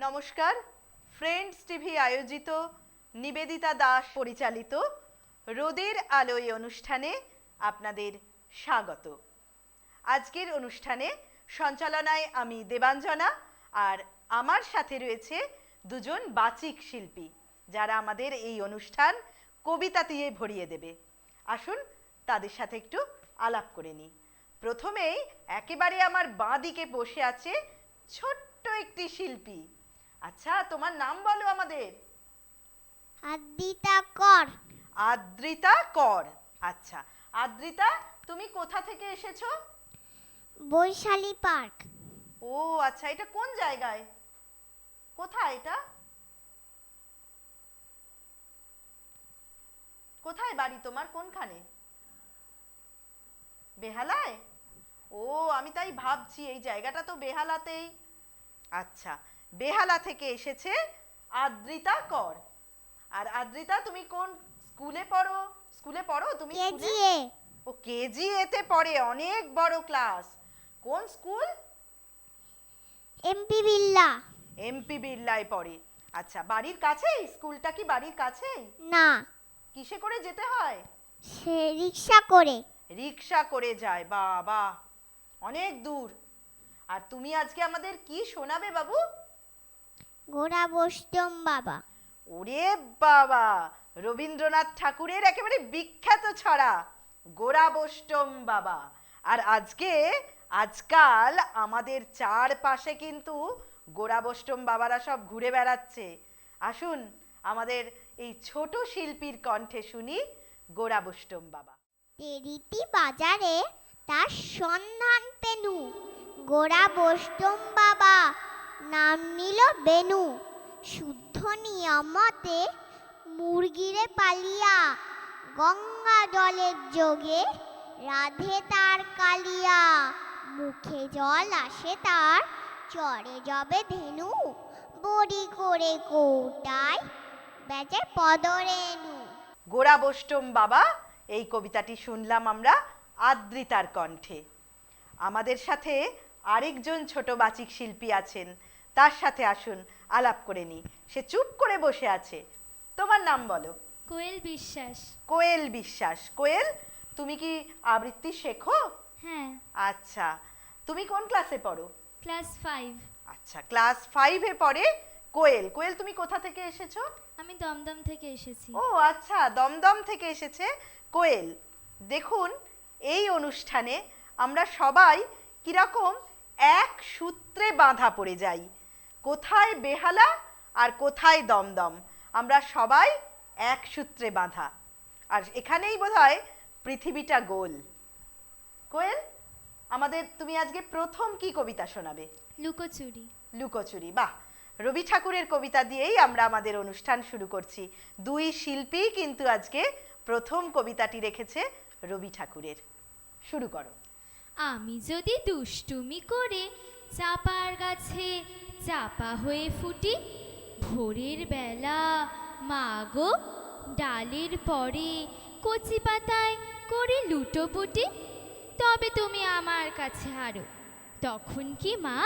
নমস্কার। Friends TV আয়োজিত নিবেদিতা দাস পরিচালিত রোদের আলোয় অনুষ্ঠানে আপনাদের স্বাগত। আজকের অনুষ্ঠানে সঞ্চালনায় আমি দেবাঞ্জনা, আর আমার সাথে রয়েছে দুজন বাচিক শিল্পী যারা আমাদের এই অনুষ্ঠান কবিতা দিয়ে ভরিয়ে দেবে। আসুন তাদের সাথে একটু আলাপ করে নিই। প্রথমেই একেবারে আমার বাঁ দিকে বসে আছে ছোট্ট একটি শিল্পী। আচ্ছা, তোমার নাম বলো আমাদের। আদ্রিতা কর। আদ্রিতা কর। আচ্ছা আদ্রিতা, তুমি কোথা থেকে এসেছো? বৈশালী পার্ক। ও আচ্ছা, এটা কোন জায়গায়, কোথায় এটা, কোথায় বাড়ি তোমার, কোনখানে? বেহালায়? ও, আমি তাই ভাবছি এই জায়গাটা তো বেহালাতেই। আচ্ছা, বেহালা থেকে এসেছে আদ্রিতা কর। আর আদ্রিতা, তুমি কোন স্কুলে পড়ো? তুমি কেজি এ। ও কেজি এতে পড়ে, অনেক বড় ক্লাস। কোন স্কুল? এমপি বিল্লা। এমপি বিড়লায় পড়ে। আচ্ছা, বাড়ির কাছেই স্কুলটা? কি বাড়ির কাছেই? না, কিসে করে যেতে হয়? সে রিক্সা করে। রিক্সা করে যায়, বাবা অনেক দূর। আর তুমি আজকে আমাদের কি শোনাবে বাবু? গোরা বৈষ্ণব বাবা। ওরে বাবা, রবীন্দ্রনাথ ঠাকুরের একেবারে বিখ্যাত ছড়া গোরা বৈষ্ণব বাবা। আর আজকাল আমাদের চারপাশে কিন্তু গোরা বৈষ্ণব বাবারা সব ঘুরে বেড়াচ্ছে। আসুন আমাদের এই ছোট শিল্পীর কণ্ঠে শুনি গোরা বৈষ্ণব বাবা। তেরিটি বাজারে তার সন্ধান পেনু, গোরা বৈষ্ণব বাবা নাম নিল বেনু। শুদ্ধ নিয়মতে মুরগিরে পালিয়া, গঙ্গা জলের যোগে রাধে তার কালিয়া। মুখে জল আসে তার, চড়ে যাবে ধেনু, বড়ি করে কৌটায় বেচে পদরেণু। গোরা বৈষ্ণব বাবা, এই কবিতাটি শুনলাম আমরা আদ্রিতার কণ্ঠে। আমাদের সাথে আরেকজন ছোট বাচিক শিল্পী আছেন, তার সাথে আসুন আলাপ করে নি। সে চুপ করে বসে আছে। তোমার নাম বলো। কোয়েল বিশ্বাস। কোয়েল বিশ্বাস। কোয়েল, তুমি কি আবৃত্তি শেখো? হ্যাঁ। আচ্ছা, তুমি কোন ক্লাসে পড়ো? ক্লাস 5। আচ্ছা, ক্লাস 5-এ পড়ে কোয়েল। কোয়েল, তুমি কোথা থেকে এসেছো? আমি দমদম থেকে এসেছি। ও আচ্ছা, দমদম থেকে এসেছে কোয়েল। দেখুন, এই অনুষ্ঠানে আমরা সবাই কিরকম এক সূত্রে বাঁধা পড়ে যাই। কোথায় বেহালা আর কোথায় দমদম, আমরা সবাই এক সূত্রে বাঁধা। আর এখানেই বোধহয় পৃথিবীটা গোল। কোয়েল, তুমি আজকে প্রথম কি কবিতা শোনাবে? লুকোচুরি। লুকোচুরি, বাহ। রবি ঠাকুরের কবিতা দিয়েই আমরা আমাদের অনুষ্ঠান শুরু করছি। দুই শিল্পী কিন্তু আজকে প্রথম কবিতাটি রেখেছে রবি ঠাকুরের। শুরু করো। আমি যদি দুষ্টুমি করে চাপার গাছে চাপা হয়ে ফুটি, ভোরের বেলা মাগো ডালের পরে কচি পাতায় করে লুটোপুটি, তবে তুমি আমার কাছে হারো, তখন কি মা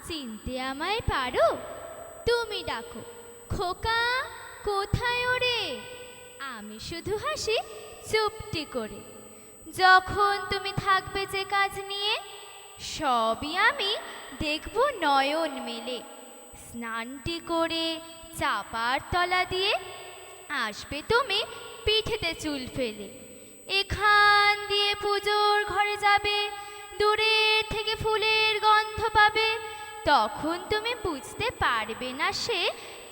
চিনতে আমায় পারো? তুমি ডাকো খোকা কোথায় ওরে, আমি শুধু হাসি চুপটি করে। যখন তুমি থাকবে যে কাজ নিয়ে, সবই আমি দেখব নয়ন মেলে। স্নানটি করে চাপার তলা দিয়ে আসবে তুমি পিঠেতে চুল ফেলে। এখান দিয়ে পুজোর ঘরে যাবে, দূরের থেকে ফুলের গন্ধ পাবে, তখন তুমি বুঝতে পারবে না সে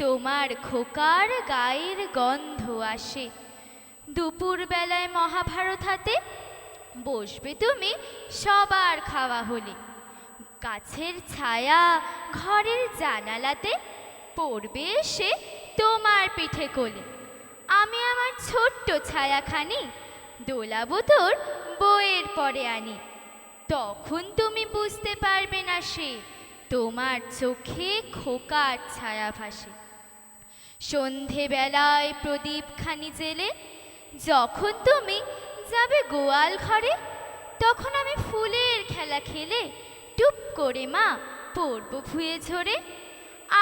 তোমার খোকার গায়ের গন্ধ আসে। দুপুর বেলায় মহাভারত হাতে বসবে তুমি সবার খাওয়া হলে, গাছের ছায়া ঘরের জানালাতে পড়বে এসে তোমার পিঠে কোলে। আমি আমার ছোট্ট ছায়াখানি দোলাবো তোর বইয়ের পরে আনি, তখন তুমি বুঝতে পারবে না সে তোমার চোখে খোকার ছায়া ভাসে। সন্ধেবেলায় প্রদীপখানি জেলে যখন তুমি যাবে গোয়াল ঘরে, তখন আমি ফুলের খেলা খেলে টুপ করে মা পড়ব ভুয়ে ঝরে।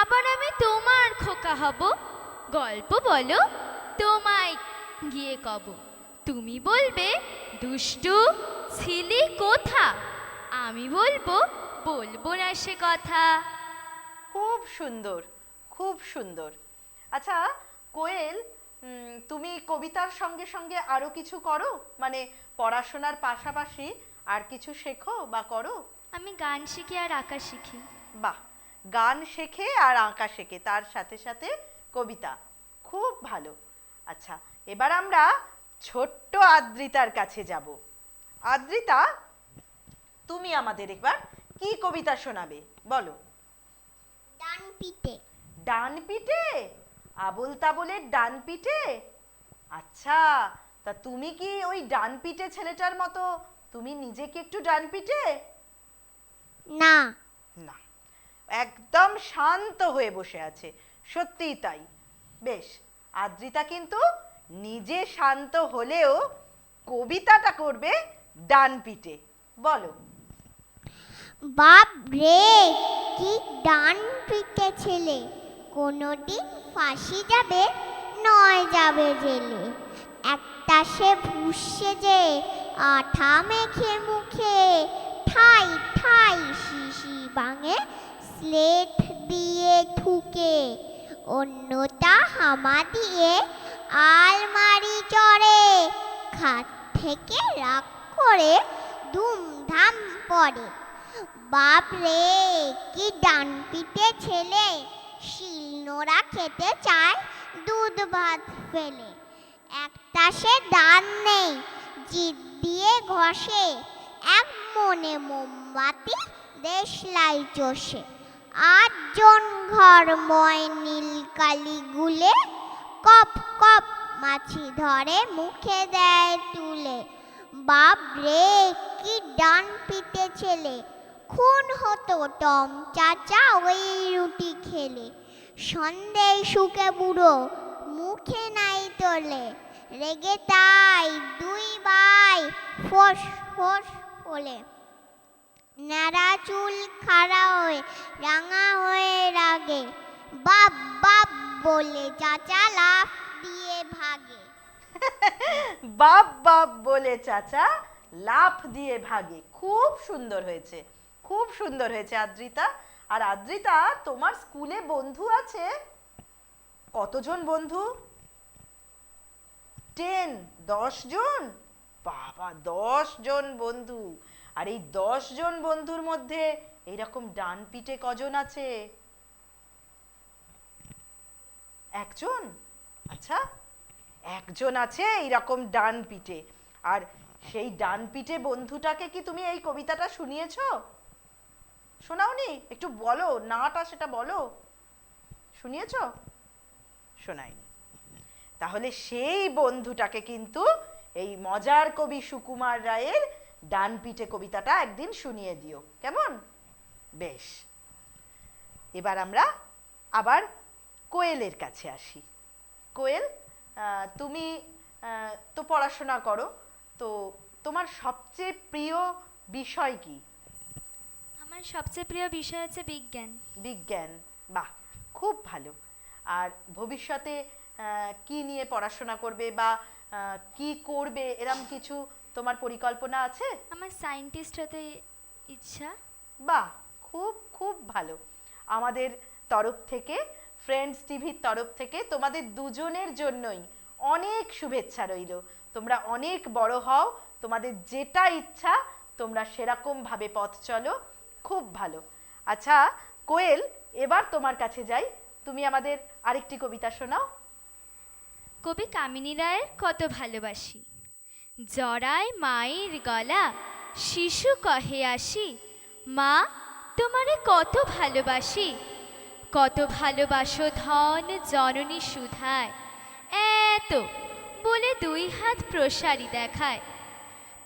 আবার আমি তোমার খোকা হব, গল্প বলো তোমায় গিয়ে কব। তুমি বলবে দুষ্টু ছিলি কোথা, আমি বলবো বলবো না সে কথা। খুব সুন্দর, খুব সুন্দর। আচ্ছা কোয়েল, তুমি কবিতার সঙ্গে সঙ্গে আরো কিছু করো, মানে পড়াশোনার পাশাপাশি আর কিছু শেখো বা করো? আমি গান শিখি আর আঁকা শিখি। বাহ, গান শেখে আর আঁকা শেখে, তার সাথে সাথে কবিতা, খুব ভালো। আচ্ছা এবার আমরা ছোট্ট আদ্রিতার কাছে যাব। আদ্রিতা, তুমি আমাদের একবার কি কবিতা শোনাবে বলো? ডান পিঠে। ডান পিঠে? আবোল তাবোলের ডান পিঠে? আচ্ছা, তা তুমি কি ওই ডান পিঠে ছেলেটার মতো তুমি নিজে কি একটু ডান পিঠে? না। না, একদম শান্ত হয়ে বসে আছে, সত্যিই তাই। বেশ, আদ্রিতা কিন্তু নিজে শান্ত হলেও কবিতাটা করবে ডান পিঠে। বলো। বাপ রে, কি ডান পিঠে ছেলে, কোনোদিন ফাঁসি যাবে নয় যাবে জেলে। একটা সে ভুষে যে আঠা মেখে মুখে, ঠাই ঠাই শিশি ভাঙে স্লেট দিয়ে ঠুকে। অন্যটা হামা দিয়ে আলমারি চড়ে, খাট থেকে রাগ করে ধুমধাম পড়ে। বাপ রে, কি ডান পিঠে ছেলে, শিলনোড়া খেতে চায় দুধ ভাত ফেলে। একটা সে দান নেই, জিভ দিয়ে ঘষে, এক মনে মোমবাতি দেশলাই চষে। 8 জন ঘরময় নীলকালি গুলে, কপ কপ মাছি ধরে মুখে দেয় তুলে। বাপ রে, কি ডান পিঠে ছেলে, খুন হতো টম চাচা ওই রুটি খেলে। সন্দেহ শুকে বুড়ো মুখে নাই তোলে, রেগে তাই 2 ভাই ফোস ফোস বলে। ন্যাড়া চুল খাড়া হয়ে রাঙা হয়ে রাগে, বাপ বাপ বলে চাচা লাফ দিয়ে ভাগে। বাপ বাপ বলে চাচা লাফ দিয়ে ভাগে। খুব সুন্দর হয়েছে, খুব সুন্দর হয়েছে আদ্রিতা। আর আদ্রিতা, তোমার স্কুলে বন্ধু আছে কতজন বন্ধু? 10 জন? বাবা, 10 জন বন্ধু। আর এই 10 জন বন্ধুর মধ্যে এইরকম ডান পিঠে কজন আছে? একজন? আচ্ছা, একজন আছে এইরকম ডান পিঠে। আর সেই ডান পিঠে বন্ধুটাকে কি তুমি এই কবিতাটা শুনিয়েছো? শোনাওনি? একটু বলো, নাটা সেটা বলো। শুনিয়েছো? শোনাইনি। তাহলে সেই বন্ধুটাকে কিন্তু এই মজার কবি সুকুমার রায়ের ডান পিঠে কবিতাটা একদিন শুনিয়ে দিও, কেমন? বেশ, এবার আমরা আবার কোয়েলের কাছে আসি। কোয়েল, তুমি তো পড়াশোনা করো, তো তোমার সবচেয়ে প্রিয় বিষয় কি? আমার সবচেয়ে প্রিয় বিষয় হচ্ছে বিজ্ঞান। বিজ্ঞান, বাহ, খুব ভালো। আর ভবিষ্যতে কি নিয়ে পড়াশোনা করবে বা কি করবে, এরম কিছু তোমার পরিকল্পনা আছে? আমার সায়েন্টিস্ট হতে ইচ্ছা। বাহ, খুব খুব ভালো। আমাদের তরফ থেকে, ফ্রেন্ডস টিভির তরফ থেকে তোমাদের দুজনের জন্যই অনেক শুভেচ্ছা রইল। তোমরা অনেক বড় হও, তোমাদের যেটা ইচ্ছা তোমরা সেরকম ভাবে পথ চলো, খুব ভালো। আচ্ছা কোয়েল, এবার তোমার কাছে যাই, তুমি আমাদের আরেকটি কবিতা শোনাও। কবি কামিনী রায়ের কত ভালোবাসি। জড়ায় মায়ের গলা, শিশু কহে আসি, মা তোমারে কত ভালোবাসি। কত ভালোবাসো ধন জননী সুধায়, এত বলে 2 হাত প্রসারী দেখায়।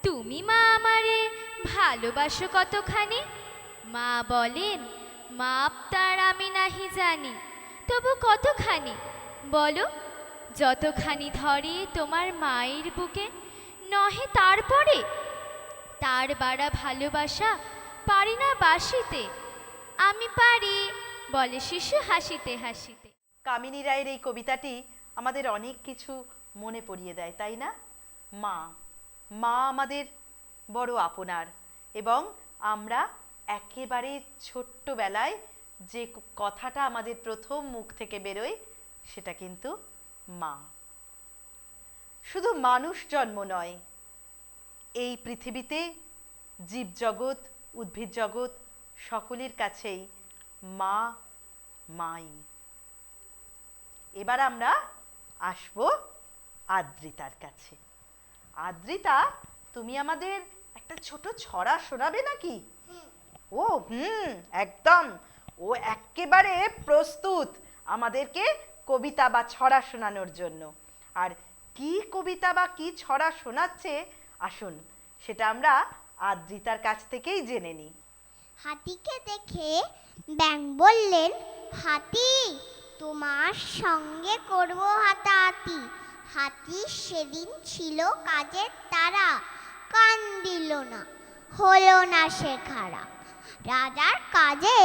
তুমি মা আমারে ভালোবাসো কতখানি, মা বলেন মাপ তার আমি নাহি জানি, তবু কতখানি বলো। যতখানি ধরে তোমার মায়ের বুকে, নহে তারপরে তার বাড়া ভালোবাসা পারি না বাসিতে। আমি পারি বলে শিশু হাসিতে হাসিতে। কামিনী রায়ের এই কবিতাটি আমাদের অনেক কিছু মনে পড়িয়ে দেয়, তাই না? মা, মা আমাদের বড় আপনার, এবং আমরা একেবারে ছোট্টবেলায় যে কথাটা আমাদের প্রথম মুখ থেকে বেরোয় সেটা কিন্তু মা। শুধু মানুষ জন্ম নয়, এই পৃথিবীতে জীবজগৎ, উদ্ভিদ জগৎ সকলের কাছেই মা মাই। এবার আমরা আসবো আদ্রিতার কাছে। আদ্রিতা, তুমি আমাদের একটা ছোট ছড়া শোনাবে নাকি? ও একদম, ও একেবারে প্রস্তুত আমাদেরকে কবিতা বা ছড়া শোনানোর জন্য। আর কি কবিতা বা কি ছড়া শোনাচ্ছে, আসুন সেটা আমরা আদ্রিতার কাছ থেকেই জেনে নিই। হাতিকে দেখে ব্যাঙ বললেন, হাতি তোমার সঙ্গে করব হাতাহাতি। হাতি সেদিন ছিল কাজের তারা, কান দিল না, হলো না সে খাড়া। রাজার কাজে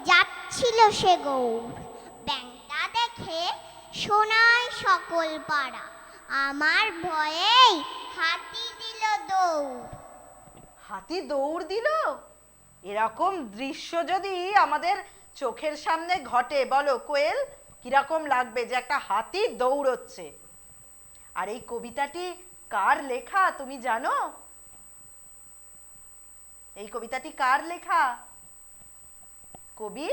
যাচ্ছিল সে গৌর, ব্যাঙটা দেখে শোনায় সকল পাড়া। আমার ভয়েই হাতি দিল দৌড়। হাতি দৌড় দিল? এরকম দৃশ্য যদি আমাদের চোখের সামনে ঘটে, বলো কোয়েল, কিরকম লাগবে যে একটা হাতি দৌড়চ্ছে? আর এই কবিতাটি কার লেখা তুমি জানো? এই কবিতাটি কার লেখা? কবি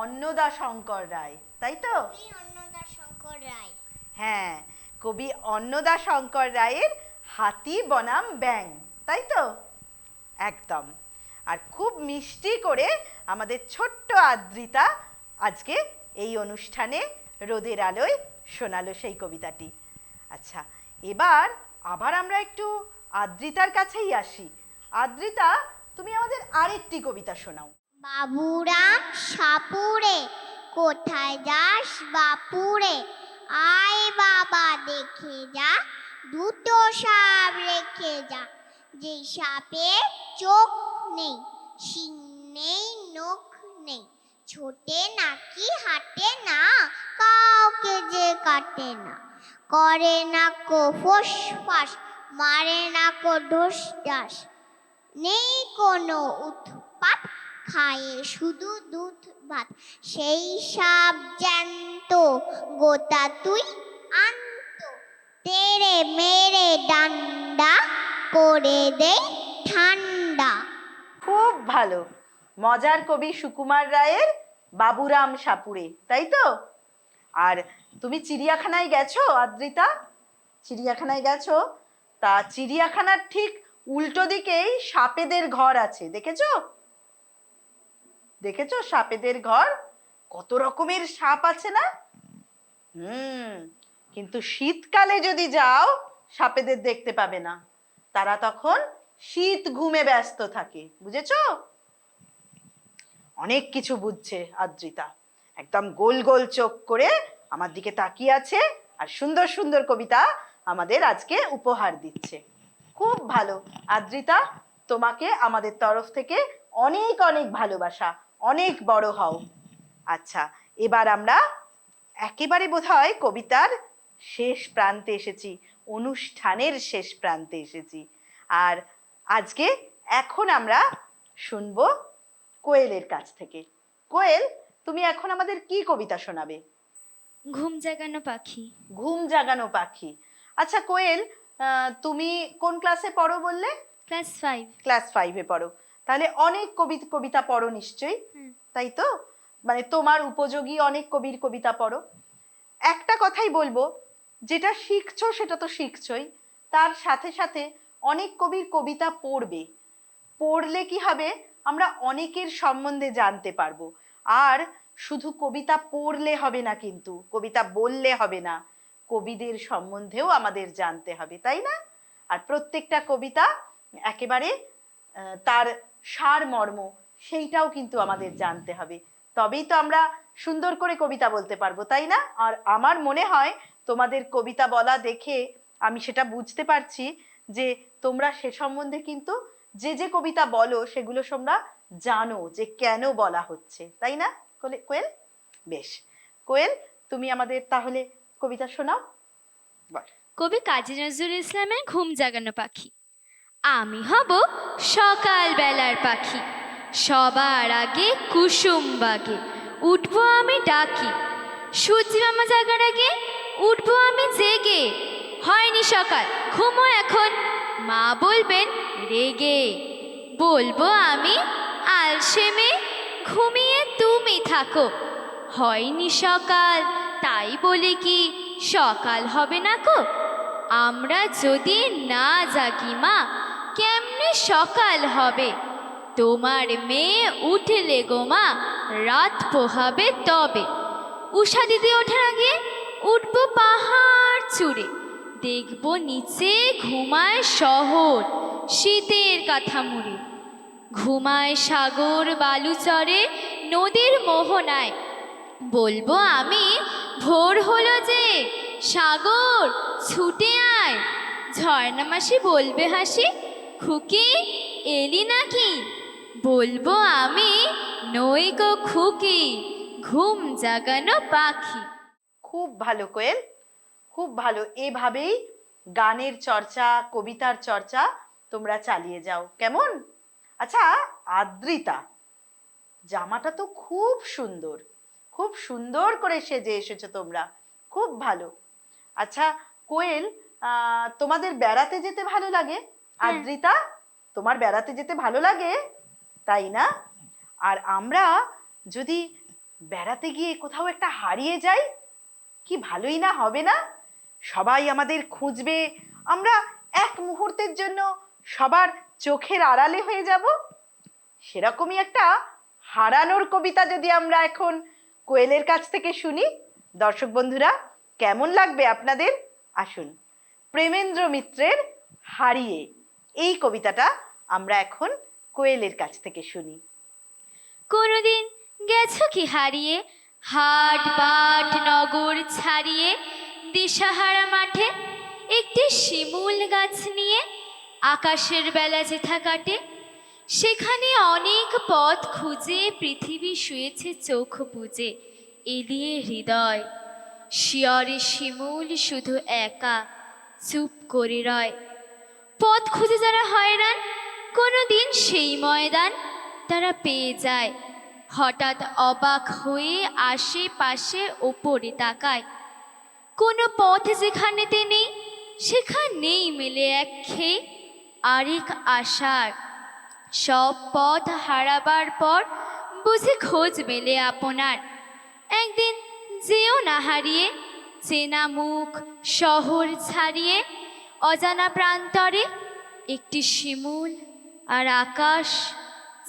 অন্নদাশঙ্কর রায়, তাই তো? অন্নদাশঙ্কর রায়। হ্যাঁ, কবি অন্নদাশঙ্কর রায়ের হাতি বনাম ব্যাঙ, তাই তো? একদম। আর খুব মিষ্টি করে আমাদের ছোট্ট আদ্রিতা আজকে এই অনুষ্ঠানে রোদের আলোয় শোনালো সেই কবিতাটি। আচ্ছা, এবার আবার আমরা একটু আদ্রিতার কাছেই আসি। আদ্রিতা, তুমি আমাদের আরেকটি কবিতা শোনাও। বাবুরাম সাপুরে, কোথায় যাস বাপুরে? আয় বাবা দেখে যা, দুটো সাপ রেখে যা। যে সাপের চোখ নেই, শিং নেই, নখ নেই, ছোটে নাকি হাঁটে না, কাউকে যে কাটে না। করে না কো ফোস ফাস, মারে না কো ঢোস ডাস, নেই কোনো উৎপাত, খায় শুধু দুধ ভাত। সেই সাপ জ্যান্ত, গোটা তুই আনত, তেরে মেরে ডান্ডা করে দে ঠান্ডা। খুব ভালো, মজার কবি সুকুমার রায়ের বাবুরাম সাপুড়ে, তাই তো? আর তুমি চিড়িয়াখানায় গেছো আদ্রিতা? চিড়িয়াখানায় গেছো? তা চিড়িয়াখানার ঠিক উল্টো দিকেই সাপেদের ঘর আছে, দেখেছো? দেখেছো সাপেদের ঘর? কত রকমের সাপ আছে না? কিন্তু শীতকালে যদি যাও সাপেদের দেখতে পাবে না, তারা তখন শীত ঘুমে ব্যস্ত থাকে, বুঝেছো? অনেক কিছু বুঝছে আদ্রিতা, একদম গোল গোল চোখ করে আমার দিকে তাকিয়ে আছে আর সুন্দর সুন্দর কবিতা আমাদের আজকে উপহার দিচ্ছে। খুব ভালো আদ্রিতা, তোমাকে আমাদের তরফ থেকে অনেক অনেক ভালোবাসা, অনেক বড় হও। আচ্ছা, এবার আমরা একেবারে বোধহয় কবিতার শেষ প্রান্তে এসেছি, অনুষ্ঠানের শেষ প্রান্তে এসেছি। আর আজকে এখন আমরা শুনবো কোয়েলের কাছ থেকে। কোয়েল, তুমি এখন আমাদের কি কবিতা শোনাবে? ঘুম জাগানো পাখি। ঘুম জাগানো পাখি। আচ্ছা কোয়েল, তুমি কোন ক্লাসে পড়ো বললে? ক্লাস 5। ক্লাস 5-এ পড়ো, তাহলে অনেক কবিতা পড়ো নিশ্চয়ই, তাই তো? মানে তোমার উপযোগী অনেক কবির কবিতা পড়ো। একটা কথাই বলবো, যেটা শিখছো সেটা তো শিখছোই, তার সাথে সাথে অনেক কবির কবিতা পড়বে। পড়লে কি হবে, আমরা অনেকের সম্বন্ধে জানতে পারবো। আর শুধু কবিতা পড়লে হবে না, কিন্তু কবিতা বললে হবে না, কবিদের সম্বন্ধেও আমাদের জানতে হবে, তাই না? আর প্রত্যেকটা কবিতা একেবারে তার সারমর্ম সেইটাও কিন্তু আমাদের জানতে হবে, তবেই তো আমরা সুন্দর করে কবিতা বলতে পারবো, তাই না? আর আমার মনে হয় তোমাদের কবিতা বলা দেখে আমি সেটা বুঝতে পারছি যে তোমরা সে সম্বন্ধে কিন্তু যে যে কবিতা বলো সেগুলো তোমরা জানো যে কেন বলা হচ্ছে, তাই না? কোয়েল? বেশ, কোয়েল তুমি আমাদের তাহলে কবিতা শোনাও। বল। কবি কাজী নজরুল ইসলামের ঘুম জাগানো পাখি। আমি হব সকাল বেলার পাখি, সবার আগে কুসুম বাগে উঠবো আমি ডাকি। সূর্য মামা জাগার আগে উঠবো আমি জেগে। হয়নি সকাল, ঘুমো এখন, মা বলবেন রেগে। বলবো আমি আলসেমে, ঘুমিয়ে তুমি থাকো। হয়নি সকাল, তাই বলে কি সকাল হবে না কো? আমরা যদি না জাগি মা, কেমনে সকাল হবে? তোমার মেয়ে উঠলে গো মা, রাত পোহাবে তবে। উষা দিদি ওঠার আগে উঠবো পাহাড় চূড়ে, দেখবো নিচে ঘুমায় শহর শীতের কাঁথা মুড়ে। ঘুমায় সাগর বালুচরে নদীর মোহনায়। বলবো আমি ভোর হলো যে, সাগর ছুটে আয়। ঝর্ণা মাসি বলবে হাসি, খুকি এলি নাকি? বলবো আমি নই গো খুকি, ঘুম জাগানো পাখি। খুব ভালো কোয়েল, খুব ভালো। এভাবেই গানের চর্চা, কবিতার চর্চা তোমরা চালিয়ে যাও, কেমন? আচ্ছা আদ্রিতা, জামাটা তো খুব সুন্দর, খুব সুন্দর করে সেজে এসেছো তোমরা, খুব ভালো। আচ্ছা কোয়েল, তোমাদের বেড়াতে যেতে ভালো লাগে? আদ্রিতা, তোমার বেড়াতে যেতে ভালো লাগে, তাই না? আর আমরা যদি বেড়াতে গিয়ে কোথাও একটা হারিয়ে যাই, কি ভালোই না হবে না? সবাই আমাদের খুঁজবে, আমরা এক মুহূর্তের জন্য সবার চোখের আড়ালে হয়ে যাব। সেরকমই একটা হারানোর কবিতা যদি আমরা এখন কোয়েলের কাছ থেকে শুনি, দর্শক বন্ধুরা কেমন লাগবে আপনাদের? আসুন, প্রেমেন্দ্র মিত্রের হারিয়ে এই কবিতাটা আমরা এখন কোয়েলের কাছ থেকে শুনি। কোনোদিন গেছো কি হারিয়ে, হাট বাট নগর ছাড়িয়ে, দিশাহারা মাঠে একটি শিমুল গাছ নিয়ে আকাশের বেলা যেথা কাটে? সেখানে অনেক পথ খুঁজে পৃথিবী শুয়েছে চোখ বুজে, এলিয়ে হৃদয়। শিয়রে শিমুল শুধু একা চুপ করে রয়। পথ খুঁজে যারা হয়রান, কোনোদিন সেই ময়দান তারা পেয়ে যায়। হঠাৎ অবাক হয়ে আশেপাশে ওপরে তাকায়। কোনো পথ যেখানেতে নেই, সেখানেই মেলে একঘেয়ে আরেক আশার। সব পথ হারাবার পর বুঝে খোঁজ মেলে আপনার। একদিন যেও না হারিয়ে, চেনা মুখ শহর ছাড়িয়ে, অজানা প্রান্তরে একটি শিমুল আর আকাশ,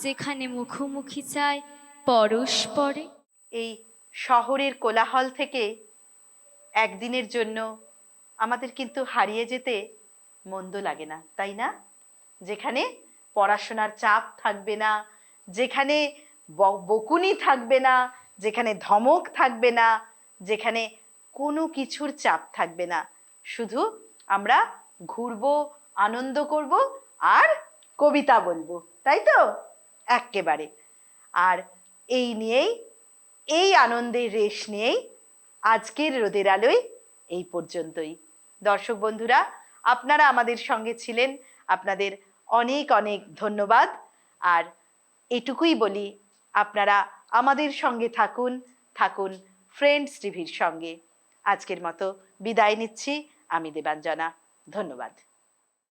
যেখানে মুখোমুখি চায় পরস্পরে। এই শহরের কোলাহল থেকে একদিনের জন্য আমাদের কিন্তু হারিয়ে যেতে মন্দ লাগে না, তাই না? যেখানে পড়াশোনার চাপ থাকবে না, যেখানে বকুনি থাকবে না, যেখানে ধমক থাকবে না, যেখানে কোনো কিছুর চাপ থাকবে না, শুধু আমরা ঘুরবো, আনন্দ করব আর কবিতা বলবো, তাই তো? এক্কেবারে। আর এই নিয়েই, এই আনন্দের রেশ নিয়েই আজকের রোদের আলোয় এই পর্যন্তই। দর্শক বন্ধুরা, আপনারা আমাদের সঙ্গে ছিলেন, আপনাদের অনেক অনেক ধন্যবাদ। আর এটুকুই বলি, আপনারা আমাদের সঙ্গে থাকুন, থাকুন ফ্রেন্ডস টিভির সঙ্গে। আজকের মতো বিদায় নিচ্ছি আমি দেবাঞ্জনা। ধন্যবাদ।